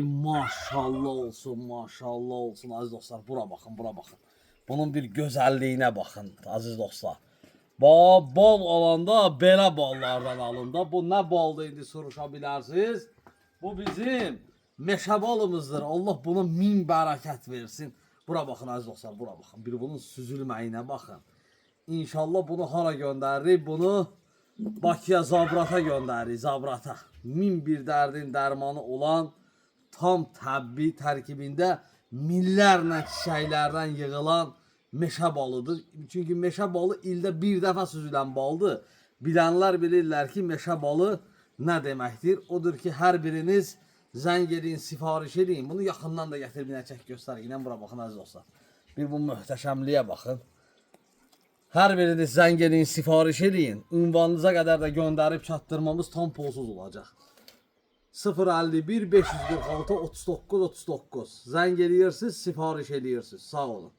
Maşallah olsun, maşallah olsun aziz dostlar. Bura bakın, bura bakın. Bunun bir gözəlliyinə bakın aziz dostlar. Bal alanda belə ballardan alın da. Bu nə baldır indi soruşa bilərsiniz. Bu bizim meşə balımızdır. Allah buna min bərəkət versin. Bura bakın aziz dostlar, bura bakın. Bir bunun süzülməyinə bakın. İnşallah bunu hara göndəririk? Bunu Bakıya, Zabrata göndəririk, Zabrata. Min bir dərdin dərmanı olan tam təbbi tərkibində minlərlə çiçəklərdən yığılan meşə balıdır. Çünki meşə balı ildə bir dəfə süzülən baldır. Bilənlər bilirlər ki, meşə balı nə deməkdir? Odur ki, hər biriniz zəng edin, sifariş edin. Bunu yaxından da gətirib çək göstərin. Bura baxın aziz dostlar. Bir bu möhtəşəmliyə baxın. Hər biriniz zəng edin, sifariş edin. Ünvanınıza qədər də göndərib çatdırmamız tam pulsuz olacaq. 051 546 39 39 zəng edirsiniz, sifariş edirsiniz. Sağ olun.